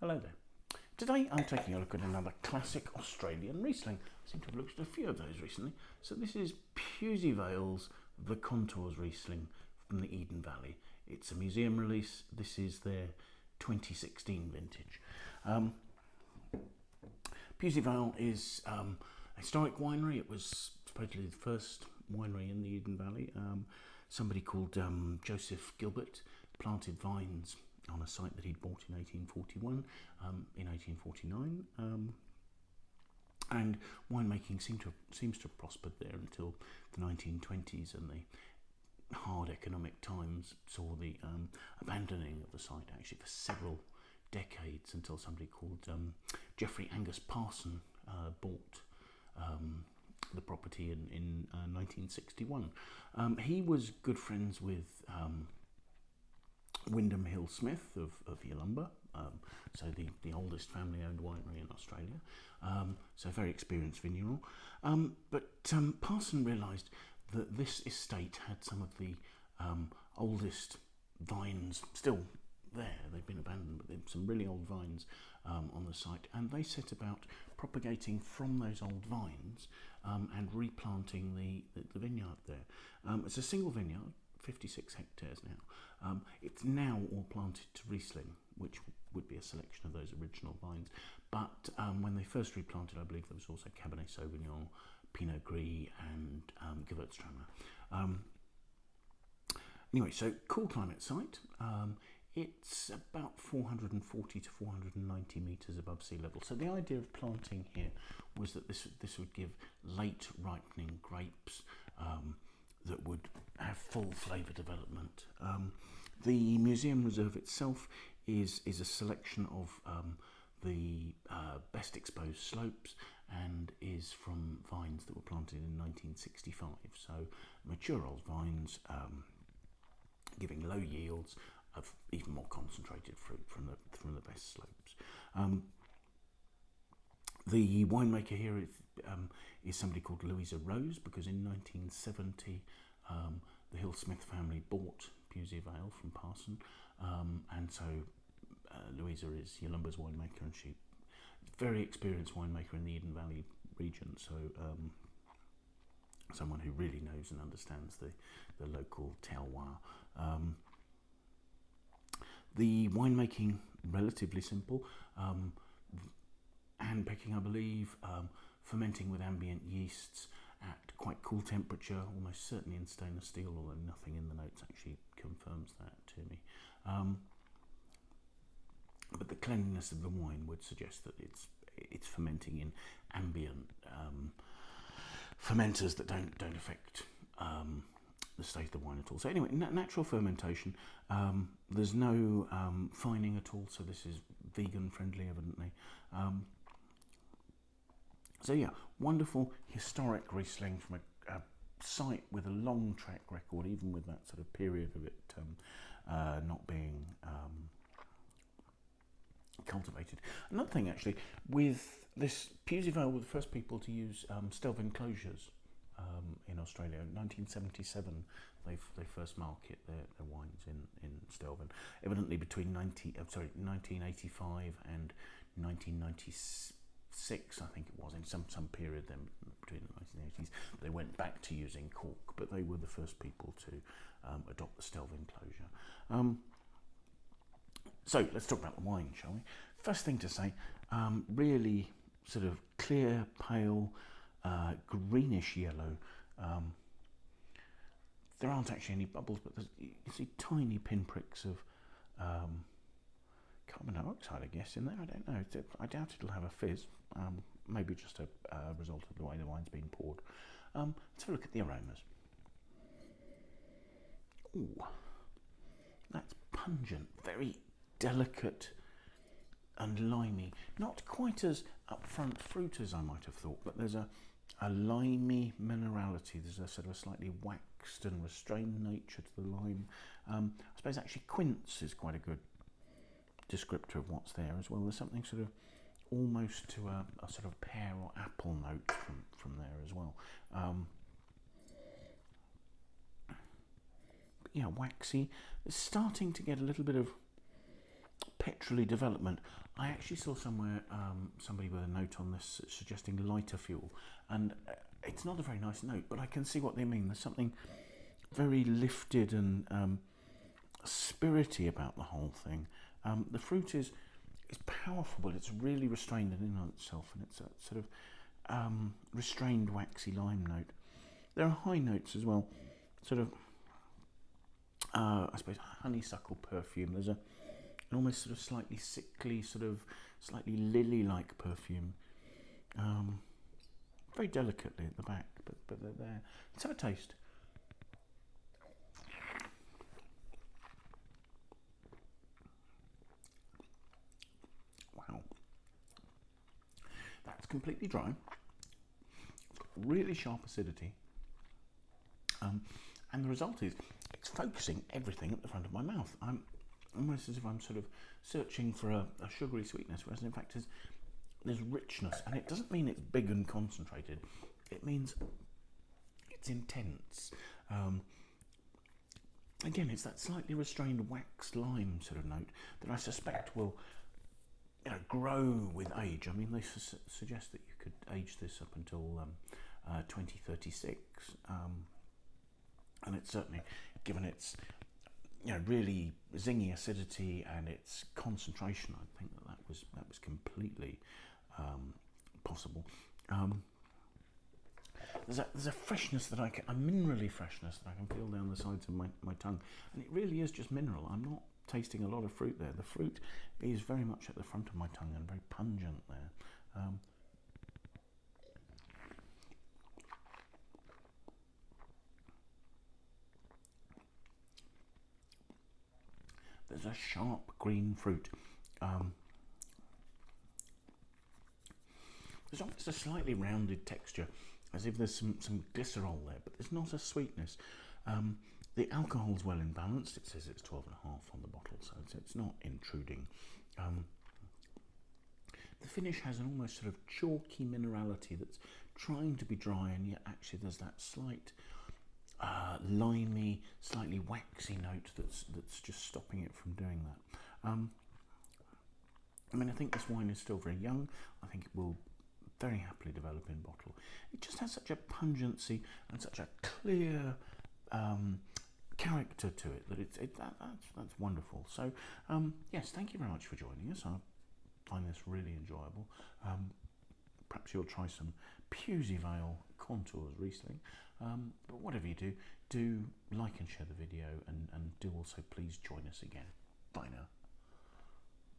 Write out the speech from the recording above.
Hello there. Today I'm taking a look at another classic Australian Riesling. I seem to have looked at a few of those recently. So this is Pewsey Vale's the Contours Riesling from the Eden Valley. It's a museum release. This is their 2016 vintage. Pewsey Vale is a historic winery. It was supposedly the first winery in the Eden Valley. Somebody called Joseph Gilbert planted vines on a site that he'd bought in 1841, in 1849, and winemaking seems to have prospered there until the 1920s, and the hard economic times saw the abandoning of the site actually for several decades, until somebody called Geoffrey Angus Parson bought the property in 1961. He was good friends with Wyndham Hill Smith of Yalumba, so the oldest family-owned winery in Australia, so a very experienced vigneron. But Parson realised that this estate had some of the oldest vines still there. They've been abandoned, but there's some really old vines on the site, and they set about propagating from those old vines and replanting the vineyard there. It's a single vineyard, 56 hectares now. It's now all planted to Riesling, which would be a selection of those original vines. But when they first replanted, I believe there was also Cabernet Sauvignon, Pinot Gris, and Gewürztraminer. Anyway, so cool climate site. It's about 440 to 490 metres above sea level. So the idea of planting here was that this would give late ripening grapes that would have full flavour development. The museum reserve itself is a selection of the best exposed slopes, and is from vines that were planted in 1965. So mature old vines giving low yields of even more concentrated fruit from the best slopes. The winemaker here is somebody called Louisa Rose, because in 1970 the Hill Smith family bought Pewsey Vale from Parson, and so Louisa is Yalumba's winemaker, and she's a very experienced winemaker in the Eden Valley region, so someone who really knows and understands the local terroir. The winemaking, relatively simple, hand picking, I believe, fermenting with ambient yeasts at quite cool temperature, almost certainly in stainless steel, although nothing in the notes actually confirms that to me. But the cleanliness of the wine would suggest that it's fermenting in ambient fermenters that don't affect the state of the wine at all. So anyway, natural fermentation. There's no fining at all, so this is vegan friendly, evidently. So yeah, wonderful historic Riesling from a site with a long track record, even with that sort of period of it not being cultivated. Another thing, actually, with this, Pewsey Vale were the first people to use stelvin enclosures in Australia. In 1977, they first market their wines in stelvin. Evidently, between 1985 and 1996, I think it was, in some period then between the 1980s, they went back to using cork, but they were the first people to adopt the stelvin enclosure. So let's talk about the wine, shall we? First thing to say, really sort of clear, pale, greenish yellow. There aren't actually any bubbles, but you see tiny pinpricks of carbon dioxide, I guess, in there. I don't know. I doubt it'll have a fizz. Maybe just a result of the way the wine's been poured. Let's have a look at the aromas. Ooh, that's pungent, very delicate and limey. Not quite as upfront fruit as I might have thought, but there's a limey minerality. There's a sort of a slightly waxed and restrained nature to the lime. I suppose actually quince is quite a good descriptor of what's there as well. There's something sort of almost to a sort of pear or apple note from there as well. Yeah, waxy. It's starting to get a little bit of petrol-y development. I actually saw somewhere somebody with a note on this suggesting lighter fuel, and it's not a very nice note, but I can see what they mean. There's something very lifted and spirity about the whole thing. The fruit is powerful, but it's really restrained in on itself, and it's a sort of restrained waxy lime note. There are high notes as well, sort of I suppose honeysuckle perfume. There's an almost sort of slightly sickly, sort of slightly lily-like perfume, very delicately at the back, but they're there. Let's have a taste. Wow, that's completely dry. It's got really sharp acidity, and the result is it's focusing everything at the front of my mouth. I'm almost as if I'm sort of searching for a sugary sweetness, whereas in fact there's richness, and it doesn't mean it's big and concentrated. It means it's intense. Again, it's that slightly restrained wax lime sort of note that I suspect will, you know, grow with age. I mean, they suggest that you could age this up until 2036, and it's certainly, given its, you know, really zingy acidity and its concentration, I think that was completely possible. There's a freshness that a minerally freshness that I can feel down the sides of my tongue, and it really is just mineral. I'm not tasting a lot of fruit there. The fruit is very much at the front of my tongue and very pungent there. There's a sharp green fruit. There's almost a slightly rounded texture, as if there's some glycerol there, but there's not a sweetness. The alcohol's well in balance. It says it's 12.5 on the bottle, so it's not intruding. The finish has an almost sort of chalky minerality that's trying to be dry, and yet actually there's that slight limey, slightly waxy note that's just stopping it from doing that. I mean, I think this wine is still very young. I think it will very happily develop in bottle. It just has such a pungency and such a clear character to it that that's wonderful. So yes, thank you very much for joining us. I find this really enjoyable. Perhaps you'll try some Pewsey Vale Contours Riesling. But whatever you do like and share the video, and do also please join us again. Bye now.